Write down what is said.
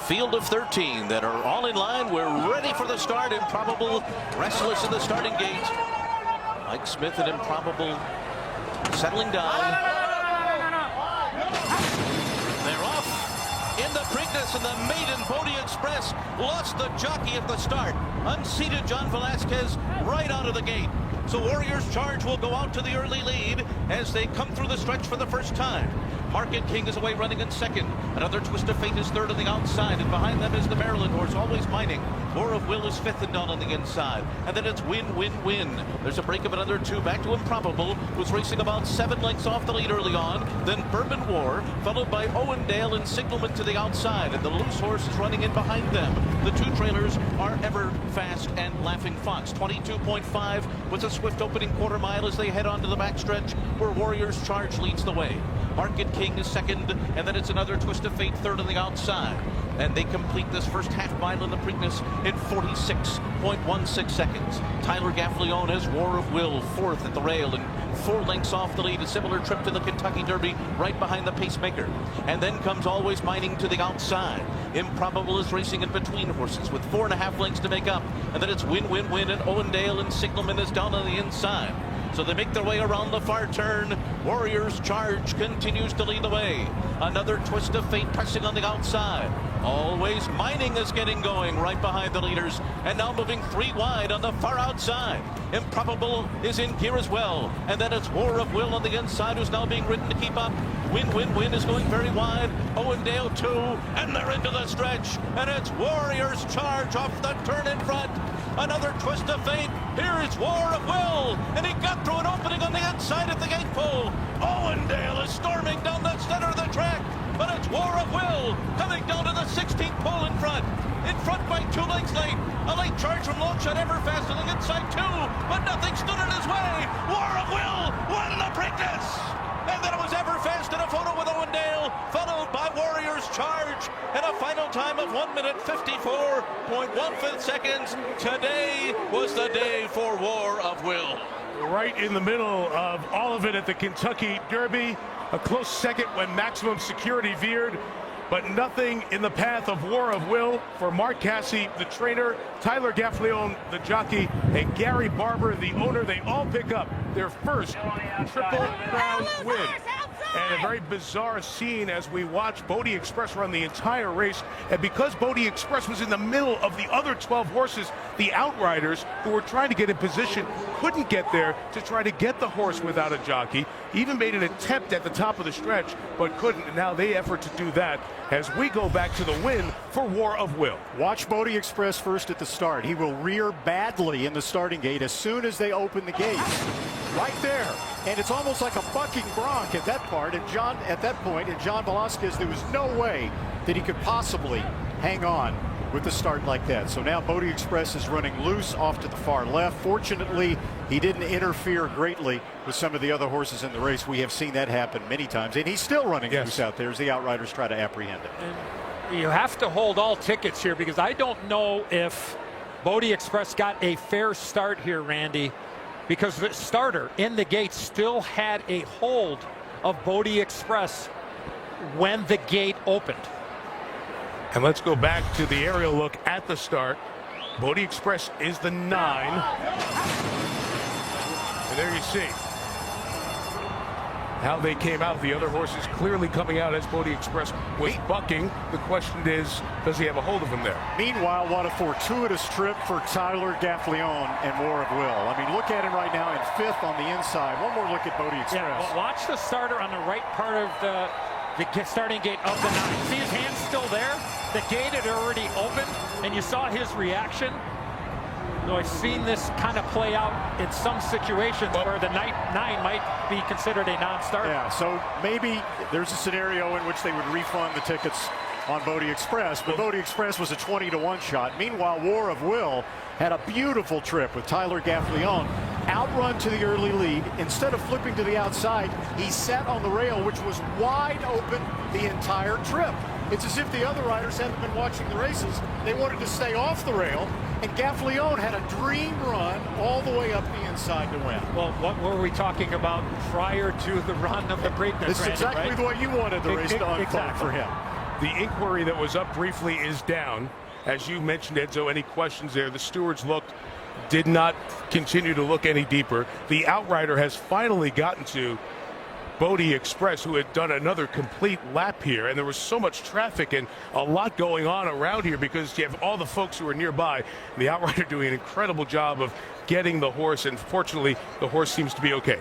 field of 13 that are all in line. We're ready for the start. Improbable restless in the starting gate. Mike Smith and Improbable settling down. They're off in the Preakness, and the maiden Bodie Express lost the jockey at the start. Unseated John Velazquez right out of the gate. So Warriors Charge will go out to the early lead as they come through the stretch for the first time. Market King is away running in second. Another Twist of Fate is third on the outside, and behind them is the Maryland horse, Always Mining. War of Will is fifth and down on the inside. And then it's Win, Win, Win. There's a break of another two back to Improbable, who's racing about 7 lengths off the lead early on. Then Bourbon War, followed by Owendale and Signalman to the outside, and the loose horse is running in behind them. The two trailers are Ever Fast and Laughing Fox. 22.5 with a swift opening quarter mile as they head on to the backstretch where Warriors Charge leads the way. Market King is second, and then it's another Twist of Fate third on the outside. And they complete this first half mile in the Preakness in 46.16 seconds. Tyler Gaffleone has War of Will fourth at the rail and 4 lengths off the lead. A similar trip to the Kentucky Derby right behind the pacemaker. And then comes Always Mining to the outside. Improbable is racing in between horses with 4.5 lengths to make up. And then it's Win, Win, Win, and Owendale and Signalman is down on the inside. So they make their way around the far turn. Warriors Charge continues to lead the way. Another Twist of Fate pressing on the outside. Always Mining is getting going right behind the leaders, and now moving 3 wide on the far outside. Improbable is in gear as well, and then it's War of Will on the inside, who's now being ridden to keep up. Win, Win, Win is going very wide. Owendale too, and they're into the stretch, and it's Warriors Charge off the turn in front. Another Twist of Fate. Here is War of Will, and he got through an opening on the inside at the gate pole. Owendale is storming down the center of the track, but it's War of Will coming down to the 16th pole in front by 2 lengths late. A late charge from Longshot Everfast on the inside too, but nothing stood in his way. War of Will won the Preakness, and then it was Everfast in a photo with Owendale, followed by Warriors Charge, and a final time of 1 minute 54.15 seconds. Today was the day for War of Will. Right in the middle of all of it at the Kentucky Derby. A close second when Maximum Security veered, but nothing in the path of War of Will for Mark Casse, the trainer, Tyler Gaffleone, the jockey, and Gary Barber, the owner. They all pick up their first Triple Crown win. And a very bizarre scene as we watch Bodie Express run the entire race. And because Bodie Express was in the middle of the other 12 horses, the outriders who were trying to get in position couldn't get there to try to get the horse without a jockey. Even made an attempt at the top of the stretch, but couldn't. And now they effort to do that as we go back to the win for War of Will. Watch Bodie Express first at the start. He will rear badly in the starting gate as soon as they open the gates. Right there. And it's almost like a bucking bronc at that part. And at that point, John Velazquez, there was no way that he could possibly hang on with the start like that. So now Bodie Express is running loose off to the far left. Fortunately, he didn't interfere greatly with some of the other horses in the race. We have seen that happen many times. And he's still running loose out there as the outriders try to apprehend him. And you have to hold all tickets here, because I don't know if Bodie Express got a fair start here, Randy, because the starter in the gate still had a hold of Bodie Express when the gate opened. And let's go back to the aerial look at the start. Bodie Express is the 9. And there you see how they came out. The other horses clearly coming out as Bodie Express was bucking. The question is, does he have a hold of him there? Meanwhile, what a fortuitous trip for Tyler Gaffleone and War of Will. I mean, look at him right now in 5th on the inside. One more look at Bodie Express. Yeah, well, watch the starter on the right part of the starting gate of the 9. See his hand still there? The gate had already opened, and you saw his reaction. So I've seen this kind of play out in some situations where the 9 might be considered a non-starter. Yeah, so maybe there's a scenario in which they would refund the tickets on Bodie Express, but Bodie Express was a 20-to-1 shot. Meanwhile, War of Will had a beautiful trip with Tyler Gaffleone. Outrun to the early lead. Instead of flipping to the outside, he sat on the rail, which was wide open the entire trip. It's as if the other riders haven't been watching the races. They wanted to stay off the rail, and Gaffleone had a dream run all the way up the inside to win. Well, what were we talking about prior to the run of the Preakness? This is exactly the way you wanted the race to unfold for him. The inquiry that was up briefly is down. As you mentioned, Edzo, any questions there? The stewards did not continue to look any deeper. The outrider has finally gotten to Bodie Express, who had done another complete lap here, and there was so much traffic and a lot going on around here because you have all the folks who are nearby. The outrider doing an incredible job of getting the horse, and fortunately the horse seems to be okay.